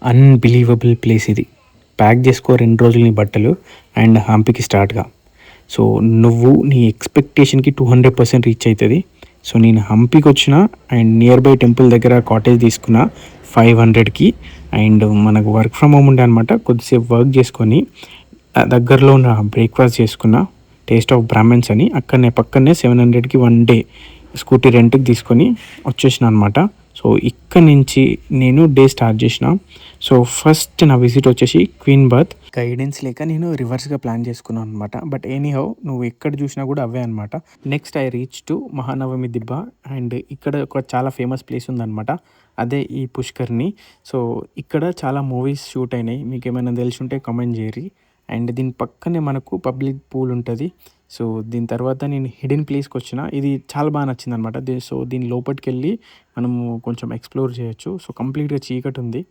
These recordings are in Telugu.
అన్‌బిలీవబుల్ ప్లేస్ ఇది. ప్యాక్ జేసుకో 2 రోజులు నీ బట్టలు అండ్ హంపీకి స్టార్ట్‌గా. సో, నువ్వు నీ ఎక్స్‌పెక్టేషన్‌కి 200% రీచ్ అయితది. సో, నేను హంపీకొచ్చిన అండ్ నియర్ బై టెంపుల్ దగ్గర కాటేజ్ తీసుకున్న 500కి అండ్ మనకు వర్క్ ఫ్రమ్ హోమ్ ఉండే అనమాట. కొద్దిసేపు వర్క్ చేసుకొని దగ్గరలో ఉన్న బ్రేక్‌ఫాస్ట్ చేసుకున్న. టేస్ట్ ఆఫ్ బ్రాహ్మిన్స్ అని అక్కడనే పక్కనే 700కి 1 డే స్కూటీ రెంట్‌కి తీసుకొని వచ్చేసినా అనమాట. సో, ఇక్కడి నుంచి నేను డే స్టార్ట్ చేసిన. సో, ఫస్ట్ నా విజిట్ వచ్చేసి క్వీన్ బర్త్. గైడెన్స్ లేక నేను రివర్స్‌గా ప్లాన్ చేసుకున్నాను అనమాట. బట్ ఎనీహౌ నువ్వు ఎక్కడ చూసినా కూడా అవే అనమాట. Next I reach to Mahanavami దిబ్బ అండ్ ఇక్కడ ఒక చాలా ఫేమస్ ప్లేస్ ఉందనమాట. అదే ఈ పుష్కర్‌ని. సో, ఇక్కడ చాలా మూవీస్ షూట్ అయినాయి. మీకేమైనా తెలిసుంటే కామెంట్ చేయరి. అండ్ దీని పక్కనే మనకు పబ్లిక్ పూల్ ఉంటది. సో, దీని తర్వాత నేను హిడెన్ ప్లేస్‌కొచ్చిన. ఇది చాలా బాగా నచ్చిందనమాట. సో, దీని లోపటికెళ్ళి మనము కొంచెం ఎక్స్‌ప్లోర్ చేయొచ్చు. సో, కంప్లీట్‌గా చీకటుంది.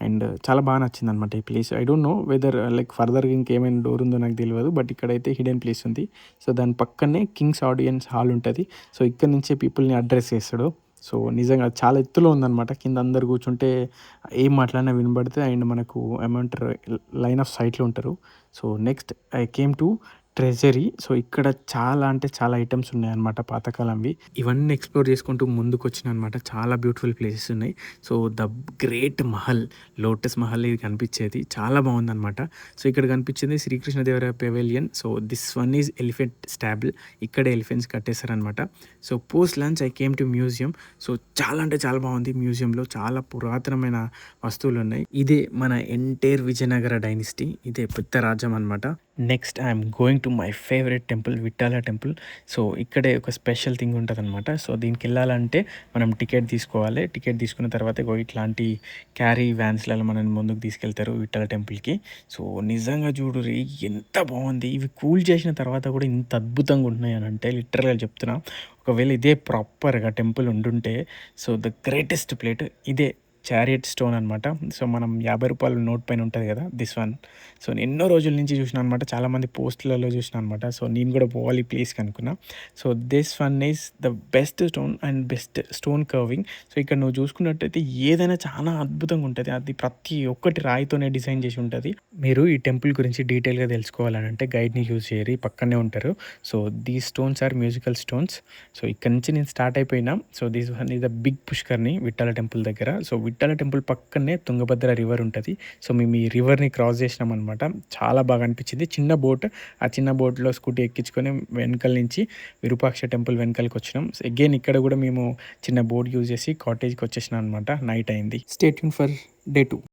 అండ్ చాలా బాగా నచ్చిందనమాట ఈ place. I don't know whether like ఫర్దర్‌గా ఇంకేమైనా డోర్ ఉందో నాకు తెలవదు. బట్ ఇక్కడైతే హిడెన్ ప్లేస్ ఉంది. సో, దాని పక్కనే కింగ్స్ ఆడియన్స్ హాల్ ఉంటది. సో, ఇక్కడి నుంచే పీపుల్‌ని అడ్రెస్ చేస్తాడు. సో, నిజంగా చాలా ఎత్తులో ఉందనమాట. కింద అందరూ కూర్చుంటే ఏం మాట్లాడినా వినబడతది. అండ్ మనకు ఏమంటారు లైన్ ఆఫ్ సైట్‌లో ఉంటారు. So, next I came to treasury. So, ఇక్కడ చాలా అంటే చాలా ఐటెమ్స్ ఉన్నాయన్నమాట పాతకాలంవి. ఇవన్నీ ఎక్స్‌ప్లోర్ చేసుకుంటూ ముందుకొచ్చినానన్నమాట. చాలా బ్యూటిఫుల్ ప్లేసెస్ ఉన్నాయి. So, the great Mahal, lotus Mahal ఇది కనిపించేది. చాలా బాగుందన్నమాట. సో, ఇక్కడ కనిపించింది Srikrishnadevaraya pavilion. So, this one is elephant stable. ఇక్కడే ఎలిఫెంట్స్ కట్టేశారనమాట. So, post lunch I came to museum. So, చాలా అంటే చాలా బాగుంది. మ్యూజియంలో చాలా పురాతనమైన వస్తువులు ఉన్నాయి. ఇదే మన ఎంటైర్ విజయనగర డైనిస్టీ. ఇదే పెద్ద రాజ్యం అనమాట. Next I'm going to my favourite temple Vithala temple. So, ఇక్కడే ఒక స్పెషల్ థింగ్ ఉంటదనమాట. సో, దీనికి వెళ్ళాలంటే మనం టికెట్ తీసుకోవాలి. టికెట్ తీసుకున్న తర్వాత ఇట్లాంటి క్యారీ వ్యాన్స్‌లలో మనల్ని ముందుకు తీసుకెళ్తారు విఠాల టెంపుల్‌కి. సో, నిజంగా చూడుర్రి ఎంత బాగుంది. ఇవి కూల్ చేసిన తర్వాత కూడా ఇంత అద్భుతంగా ఉంటున్నాయనంటే లిటరల్‌గా చెప్తున్నా. ఒకవేళ ఇదే ప్రాపర్‌గా టెంపుల్ ఉండుంటే సో, ద గ్రేటెస్ట్ ప్లేట్ ఇదే చారియట్ స్టోన్ అనమాట. సో, మనం రూ. 50 నోట్ పైన ఉంటది కదా! This one. సో, ఎన్నో రోజుల నుంచి చూసినా అనమాట. చాలామంది పోస్ట్‌లలో చూసినా అనమాట. సో, నేను కూడా పోవాలి ఈ ప్లేస్‌కి అనుకున్నా. So, this one is the best stone and best stone carving. So, ఇక్కడ నువ్వు చూసుకున్నట్టయితే ఏదైనా చాలా అద్భుతంగా ఉంటది. అది ప్రతి ఒక్కటి రాయితోనే డిజైన్ చేసి ఉంటది. మీరు ఈ టెంపుల్ గురించి డీటెయిల్‌గా తెలుసుకోవాలనంటే గైడ్‌ని యూజ్ చేయరి. పక్కనే ఉంటారు. So, these stones are musical stones. So, ఇక్కడ నుంచి నేను స్టార్ట్ అయిపోయినా. So, this one is the big పుష్కర్‌ని విఠ్ఠల టెంపుల్ దగ్గర. సో, విఠ్ఠల టెంపుల్ పక్కనే తుంగభద్ర రివర్ ఉంటది. సో, మేము ఈ రివర్‌ని క్రాస్ చేసినామనమాట. చాలా బాగా అనిపించింది. చిన్న బోట్. ఆ చిన్న బోట్‌లో స్కూటీ ఎక్కించుకొని వెనకాల నుంచి విరూపాక్ష టెంపుల్ వెనకాలకొచ్చినాం. అగైన్ ఇక్కడ కూడా మేము చిన్న బోట్ యూజ్ చేసి కాటేజ్‌కి వచ్చేసినాం అనమాట. నైట్ అయింది. Stay tune for day 2.